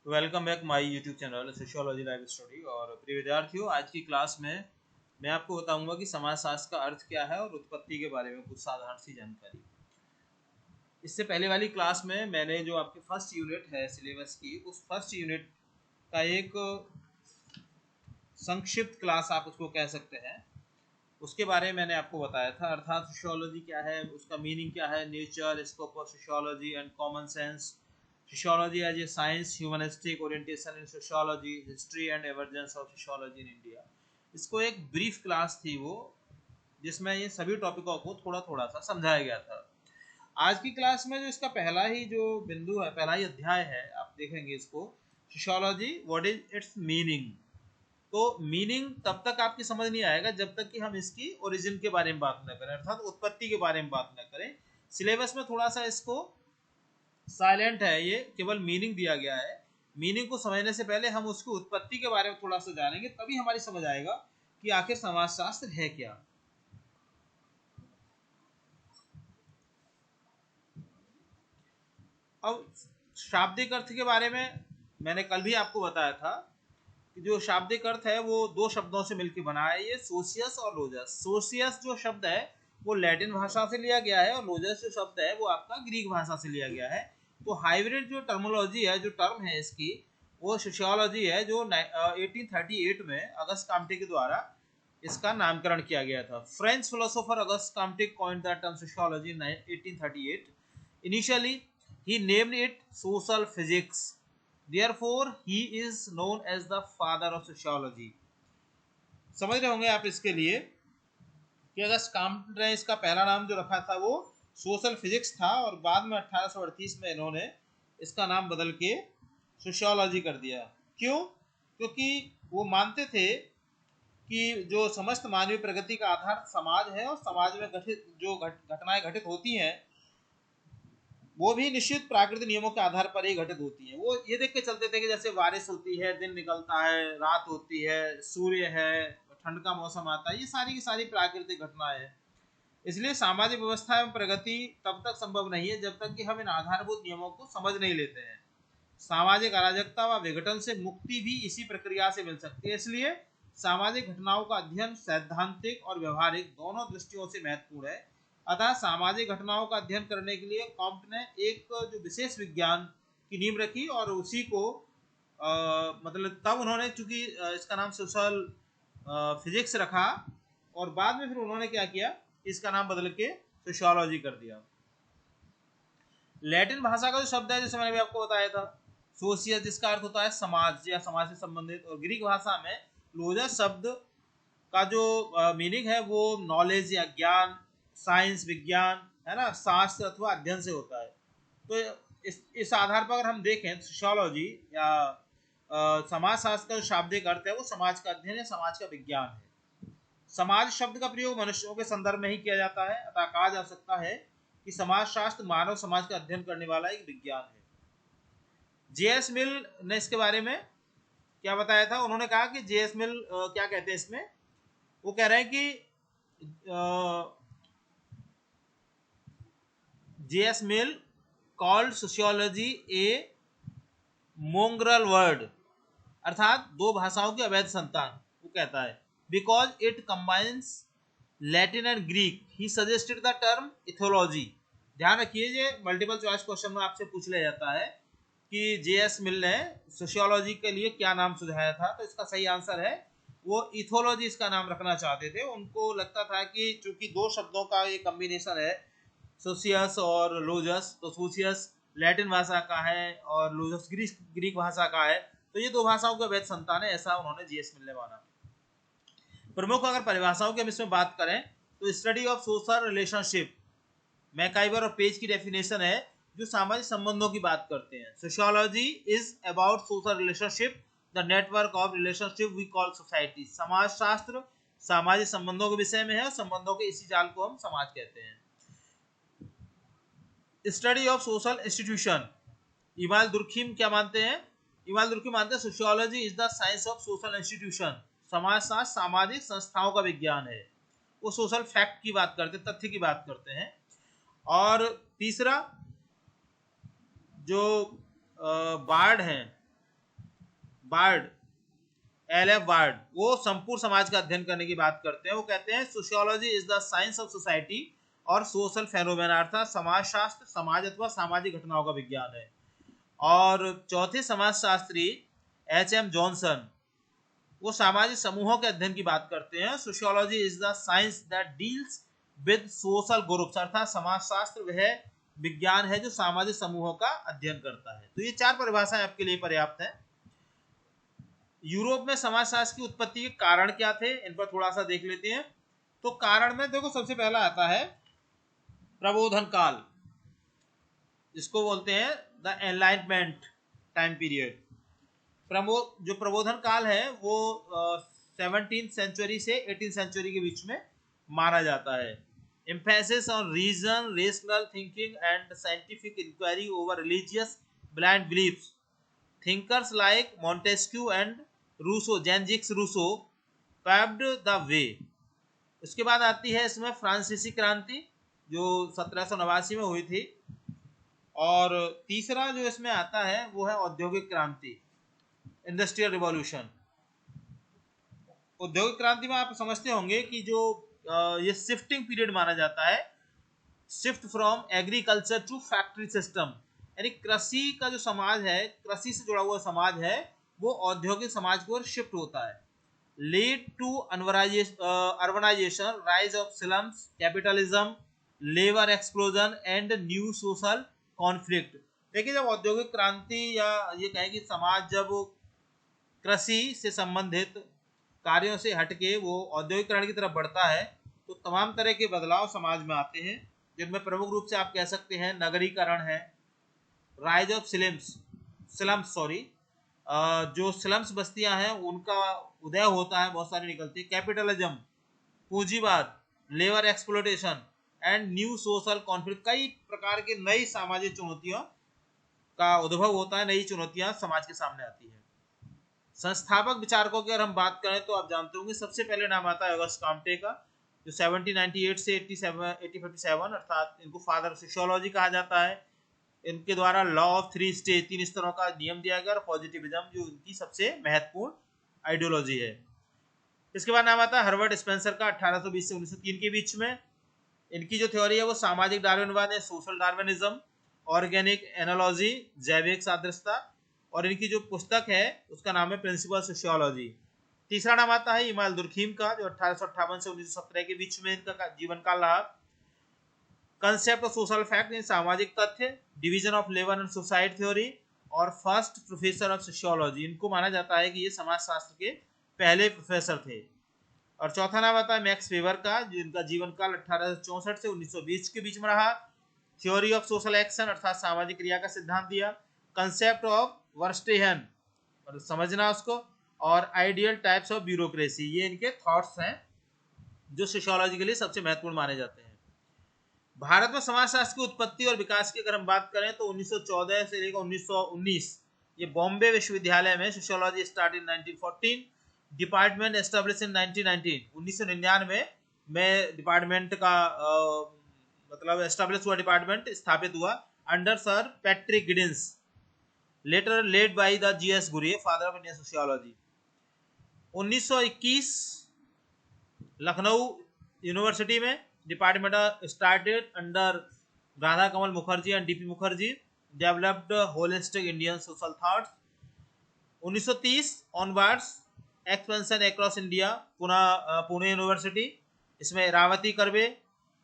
Welcome back my YouTube channel sociology live study. और प्रिय विद्यार्थियों, आज की क्लास में मैं आपको बताऊंगा कि समाजशास्त्र का अर्थ क्या है और उत्पत्ति के बारे में कुछ साधारण सी जानकारी। इससे पहले वाली क्लास में मैंने जो आपके फर्स्ट यूनिट है सिलेबस की, उस फर्स्ट यूनिट का एक संक्षिप्त क्लास आप उसको कह सकते हैं, उसके बारे में मैंने आपको बताया था। अर्थात सोशियोलॉजी क्या है, उसका मीनिंग क्या है, nature, scope of sociology and common sense, sociology as a science, humanistic orientation in sociology, history and emergence of sociology in India. इसको एक ब्रीफ क्लास थी वो, जिसमें ये सभी टॉपिकों को थोड़ा थोड़ा सा समझाया गया था। आज की क्लास में जो इसका पहला ही जो बिंदु है, पहला ही अध्याय है, आप देखेंगे इसको, sociology what is it's meaning. तो मीनिंग तब तक आपकी समझ नहीं आएगा जब तक कि हम इसकी ओरिजिन के बारे में बात न करें, अर्थात उत्पत्ति के बारे में बात न करें। सिलेबस में थोड़ा सा इसको साइलेंट है, ये केवल मीनिंग दिया गया है। मीनिंग को समझने से पहले हम उसकी उत्पत्ति के बारे में थोड़ा सा जानेंगे, तभी हमारी समझ आएगा कि आखिर समाजशास्त्र है क्या। अब शाब्दिक अर्थ के बारे में मैंने कल भी आपको बताया था कि जो शाब्दिक अर्थ है वो दो शब्दों से मिलकर बना है, ये सोशियस और लोजस। सोशियस जो शब्द है वो लैटिन भाषा से लिया गया है और लोजस जो शब्द है वो आपका ग्रीक भाषा से लिया गया है। तो हाइब्रिड जो टर्मोलॉजी है, जो टर्म है इसकी, वो सोशियोलॉजी है, जो 1838 में अगस्त काम्टे के द्वारा इसका नामकरण किया गया था। French philosopher Auguste Comte coined the term sociology in 1838। Initially he named it social physics, therefore he is known as the father of sociology। समझ रहे होंगे आप इसके लिए कि अगस्त काम्टे ने इसका पहला नाम जो रखा था वो सोशल फिजिक्स था, और बाद में 1838 में इन्होंने इसका नाम बदल के सोशियोलॉजी कर दिया। क्यों? क्योंकि वो मानते थे कि जो समस्त मानवीय प्रगति का आधार समाज है, और समाज में घटित जो घटनाएं घटित होती हैं वो भी निश्चित प्राकृतिक नियमों के आधार पर ही घटित होती हैं। वो ये देख के चलते थे कि जैसे बारिश होती है, दिन निकलता है, रात होती है, सूर्य है, ठंड का मौसम आता है, ये सारी की सारी प्राकृतिक घटनाएं हैं। इसलिए सामाजिक व्यवस्था एवं प्रगति तब तक संभव नहीं है जब तक कि हम इन आधारभूत नियमों को समझ नहीं लेते हैं। सामाजिक अराजकता व विघटन से मुक्ति भी इसी प्रक्रिया से मिल सकती है। इसलिए सामाजिक घटनाओं का अध्ययन सैद्धांतिक और व्यवहारिक दोनों दृष्टियों से महत्वपूर्ण है। अतः सामाजिक घटनाओं का अध्ययन करने के लिए कॉम्ट ने एक जो विशेष विज्ञान की नींव रखी, और उसी को मतलब तब उन्होंने, चूंकि इसका नाम सोशल फिजिक्स रखा, और बाद में फिर उन्होंने क्या किया, इसका नाम बदल के सोशियोलॉजी कर दिया। लैटिन भाषा का जो शब्द है, जैसे मैंने भी आपको बताया था, सोशियस, जिसका अर्थ होता है समाज या समाज से संबंधित, और ग्रीक भाषा में लोजस शब्द का जो मीनिंग है वो नॉलेज या ज्ञान, साइंस, विज्ञान, है ना, शास्त्र अथवा अध्ययन से होता है। तो इस आधार पर अगर हम देखें सोशियोलॉजी या समाज शास्त्र का जो शाब्दिक अर्थ है वो समाज का अध्ययन है, समाज का विज्ञान है। समाज शब्द का प्रयोग मनुष्यों के संदर्भ में ही किया जाता है, अतः कहा जा सकता है कि समाज शास्त्र मानव समाज का अध्ययन करने वाला एक विज्ञान है। जेएस मिल ने इसके बारे में क्या बताया था? उन्होंने कहा कि जेएस मिल क्या कहते हैं इसमें, वो कह रहे हैं कि जेएस मिल कॉल्ड सोशियोलॉजी ए मोंग्रल वर्ड, अर्थात दो भाषाओं की अवैध संतान। वो कहता है because it combines Latin and Greek, he suggested the term ethology. ध्यान रखिए, ये मल्टीपल चॉइस क्वेश्चन में आपसे पूछ लिया जाता है कि जेएस मिल ने सोशियोलॉजी के लिए क्या नाम सुझाया था। तो इसका सही आंसर है वो इथोलॉजी इसका नाम रखना चाहते थे। उनको लगता था कि चूंकि दो शब्दों का ये कॉम्बिनेशन है, सोशियस और लोजस, तो सोशियस लैटिन भाषा का है और लोजस ग्रीक भाषा का है, तो ये दो भाषाओं के वैध संतान है, ऐसा उन्होंने जीएस मिल ने माना। प्रमुख अगर परिभाषाओं की हम इसमें बात करें तो study of social relationship, MacIver और पेज की डेफिनेशन है जो सामाजिक संबंधों की बात करते हैं। Sociology is about social relationship, the network of relationship we call society. समाज शास्त्र सामाजिक संबंधों के विषय में है, और संबंधों के इसी जाल को हम समाज कहते हैं। स्टडी ऑफ सोशल इंस्टीट्यूशन, इमाल दुर्खिम क्या मानते हैं? इमाल दुर्खिम मानते हैं sociology is the science of social institution, समाजशास्त्र सामाजिक संस्थाओं का विज्ञान है। वो सोशल फैक्ट की बात करते हैं, तथ्य की बात करते हैं। और तीसरा जो बार्ड हैं, बार्ड, LF बार्ड, वो संपूर्ण समाज का अध्ययन करने की बात करते हैं। वो कहते हैं sociology is the science of society और सोशल फेनोमेना, अर्थात समाज शास्त्र समाज अथवा सामाजिक घटनाओं का विज्ञान है। और चौथे समाजशास्त्री HM जॉनसन, वो सामाजिक समूहों के अध्ययन की बात करते हैं। Sociology is the science that deals with social groups, अर्थात समाजशास्त्र वह विज्ञान है जो सामाजिक समूहों का अध्ययन करता है। तो ये चार परिभाषाएं आपके लिए पर्याप्त है। यूरोप में समाजशास्त्र की उत्पत्ति के कारण क्या थे, इन पर थोड़ा सा देख लेते हैं। तो कारण में देखो सबसे पहला आता है प्रबोधन काल, जिसको बोलते हैं द एनलाइटमेंट टाइम पीरियड। जो प्रबोधन काल है वो 17th सेंचुरी से 18th सेंचुरी के बीच में माना जाता है। Emphasis on reason, rational thinking and scientific inquiry over religious blind beliefs. Thinkers like Montesquieu and Rousseau, Jean Jacques Rousseau paved the way. उसके बाद आती है इसमें फ्रांसीसी क्रांति जो 1789 में हुई थी। और तीसरा जो इसमें आता है वो है औद्योगिक क्रांति, इंडस्ट्रियल रिवॉल्यूशन। औद्योगिक क्रांति में आप समझते होंगे कि जो ये शिफ्टिंग पीरियड माना जाता है, shift from agriculture to factory system, यानी कृषि का जो समाज है, कृषि से जुड़ा हुआ समाज है, वो औद्योगिक समाज की ओर शिफ्ट होता है। Lead to urbanisation, rise of slums, capitalism, labour explosion and new social conflict. देखिए जब औद्योगिक क्रांति या ये कहें कि समाज जब कृषि से संबंधित कार्यों से हटके वो औद्योगिकरण की तरफ बढ़ता है तो तमाम तरह के बदलाव समाज में आते हैं, जिनमें प्रमुख रूप से आप कह सकते हैं नगरीकरण है, राइज ऑफ स्लम्स जो स्लम्स बस्तियां हैं उनका उदय होता है, बहुत सारी निकलती है। कैपिटलिज्म, पूंजीवाद, labour exploitation and new social conflict, कई प्रकार की नई सामाजिक चुनौतियों का उद्भव होता है, नई चुनौतियां समाज के सामने आती है। संस्थापक विचारकों की अगर हम बात करें तो आप जानते होंगे सबसे पहले नाम आता है ऑगस्ट कॉम्टे का, जो 1798 से 1857, अर्थात इनको फादर ऑफ सोशियोलॉजी कहा जाता है। इनके द्वारा लॉ ऑफ 3 स्टेज, 3 स्तरों का नियम दिया गया, और पॉजिटिविज्म जो इनकी सबसे महत्वपूर्ण आइडियोलॉजी है। इसके बाद नाम आता है हर्बर्ट स्पेंसर का 1820 से 1903 के बीच में। इनकी जो थ्योरी है वो सामाजिक डार्विनवाद है, सोशल डार्विनिज्म, ऑर्गेनिक एनालॉजी, जैविक सादृश्यता, और इनकी जो पुस्तक है उसका नाम है प्रिंसिपल सोशियोलॉजी। तीसरा नाम आता है इमाल दुर्खीम का, जो 1858 से 1917 के बीच में इनका जीवन काल रहा। कंसेप्ट ऑफ सोशल फैक्ट, इन सामाजिक तथ्य, division of labour and society theory, और फर्स्ट प्रोफेसर ऑफ सोशियोलॉजी। इनको माना जाता है कि ये समाजशास्त्र के पहले प्रोफेसर थे। और चौथा नाम आता है मैक्स वेबर का, जिनका जीवन काल 1864 से 1920 के बीच में रहा। थ्योरी ऑफ सोशल एक्शन, अर्थात सामाजिक क्रिया का सिद्धांत दिया। कंसेप्ट ऑफ वर्स्टेहन, मतलब समझना उसको, और आइडियल टाइप्स ऑफ ब्यूरोक्रेसी, ये इनके थॉट्स हैं जो सोशियोलॉजी के लिए सबसे महत्वपूर्ण माने जाते हैं। भारत में समाजशास्त्र की उत्पत्ति और विकास की अगर हम बात करें तो 1914 से लेकर 1919 ये बॉम्बे विश्वविद्यालय में sociology start in 1914, department establish in 1919, 1999 में डिपार्टमेंट का मतलब एस्टेब्लिश हुआ, डिपार्टमेंट स्थापित हुआ under Sir Patrick Geddes, later led by the GS Ghurye, father of Indian sociology. 1921 Lucknow University में department started under Radha Kamal Mukherjee and DP Mukherjee, developed holistic Indian social thoughts. 1930 onwards expansion across India, Pune University, इसमें Iravati Karve,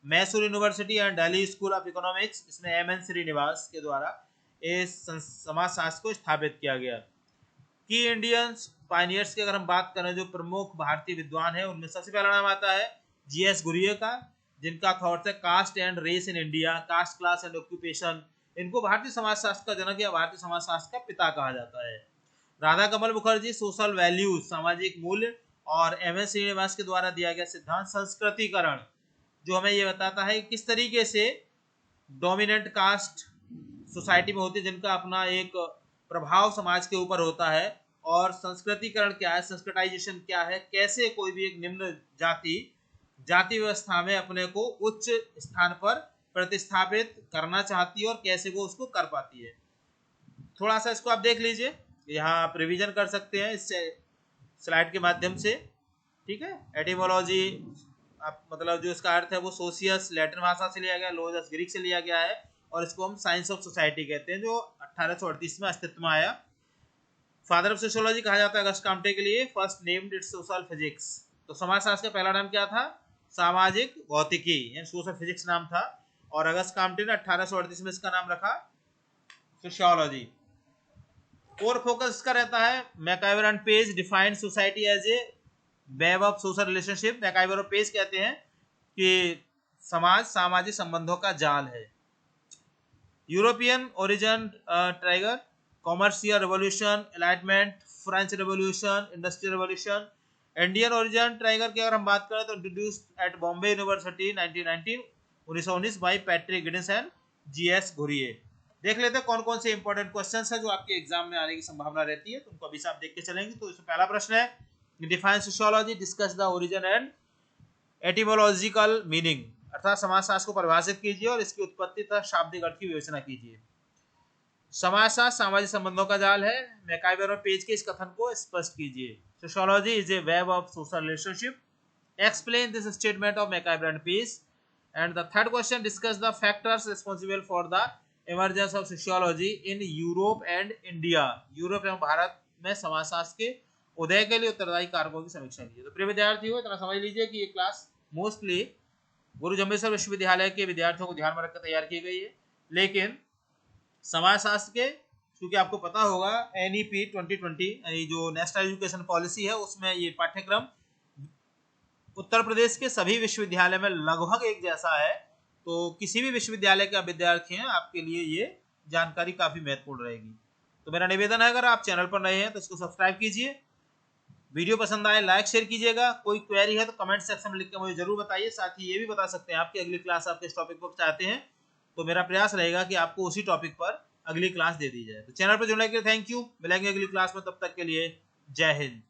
Mysore University and Delhi School of Economics, इसमें MN Srinivas के द्वारा इस समाजशास्त्र को स्थापित किया गया। की इंडियंस पायनियर्स की अगर हम बात करें, जो प्रमुख भारतीय विद्वान है, उनमें सबसे पहला नाम आता है GS गुरिये का, जिनका थॉट्स है caste and race in India, caste class and occupation. इनको भारतीय समाजशास्त्र का जनक या भारतीय समाजशास्त्र का पिता कहा जाता है। राधा कमल मुखर्जी, सोशल वैल्यूज, सामाजिक मूल्य, और MS श्रीनिवास के द्वारा दिया गया सिद्धांत संस्कृतिकरण, जो हमें ये बताता है किस तरीके से डोमिनेंट कास्ट सोसाइटी में होती है, जिनका अपना एक प्रभाव समाज के ऊपर होता है, और संस्कृतिकरण क्या है, संस्कृताइजेशन क्या है, कैसे कोई भी एक निम्न जाति व्यवस्था में अपने को उच्च स्थान पर प्रतिस्थापित करना चाहती है और कैसे वो उसको कर पाती है। थोड़ा सा इसको आप देख लीजिए, यहाँ आप रिवीजन कर सकते हैं इस स्लाइड के माध्यम से, ठीक है। एटिमोलॉजी आप मतलब जो इसका अर्थ है वो सोशियस लैटिन भाषा से लिया गया, लोजस ग्रीक से लिया गया है, और इसको हम साइंस ऑफ सोसाइटी कहते हैं, जो 1838 में अस्तित्व में आया। फादर ऑफ सोशियोलॉजी कहा जाता है अगस्त काम्टे के लिए, first named it's social physics. तो समाजशास्त्र का पहला नाम क्या था? सामाजिक भौतिकी, यानी सोशल फिजिक्स नाम था, और अगस्त काम्टे ने 1838 में इसका नाम रखा सोशियोलॉजी। और फोकस इसका रहता है MacIver and Page defined society as a web of social relationship. MacIver और पेज कहते हैं कि समाज सामाजिक संबंधों का जाल है। European origin trigger, commercial revolution, enlightenment, French revolution, industrial revolution. Indian origin trigger की अगर हम बात करें तो introduced at Bombay University 1919 by Patrick Geddes and GS Ghurye. देख लेते हैं कौन कौन से इंपॉर्टेंट क्वेश्चंस है जो आपके एग्जाम में आने की संभावना रहती है, तो उनको अभी से आप देख के चलेंगे। तो इसमें पहला प्रश्न है define sociology, discuss the origin and etymological meaning, अर्थात समाजशास्त्र को परिभाषित कीजिए और इसकी उत्पत्ति तथा शाब्दिक अर्थ की विवेचना कीजिए। समाजशास्त्र सामाजिक संबंधों का जाल है, मैकआइवर और पेज के इस कथन को स्पष्ट कीजिए। Sociology is a web of social relationship, explain this statement of MacIver and Page. And the third question, discuss the factors responsible for the emergence of sociology in Europe and India. Europe एवं भारत में समाजशास्त्र के उदय के लिए उत्तरदायी कारकों की समीक्षा कीजिए। तो प्रिय विद्यार्थियों, इतना समझ लीजिए कि ये क्लास मोस्टली गुरु जम्बेश्वर विश्वविद्यालय के विद्यार्थियों को ध्यान में रखकर तैयार की गई है, लेकिन समाजशास्त्र के, क्योंकि आपको पता होगा NEP 2020 यानी जो नेशनल एजुकेशन पॉलिसी है उसमें ये पाठ्यक्रम उत्तर प्रदेश के सभी विश्वविद्यालय में लगभग एक जैसा है, तो किसी भी विश्वविद्यालय का विद्यार्थी हैं आपके लिए ये जानकारी काफी महत्वपूर्ण रहेगी। तो मेरा निवेदन है, अगर आप चैनल पर नए हैं तो इसको सब्सक्राइब कीजिए, वीडियो पसंद आए लाइक शेयर कीजिएगा। कोई क्वेरी है तो कमेंट सेक्शन में लिख के मुझे जरूर बताइए। साथ ही ये भी बता सकते हैं आपकी अगली क्लास आप किस टॉपिक पर चाहते हैं, तो मेरा प्रयास रहेगा कि आपको उसी टॉपिक पर अगली क्लास दे दी जाए। तो चैनल पर जुड़ने के लिए थैंक यू, मिलेंगे अगली क्लास में, तब तक के लिए जय हिंद।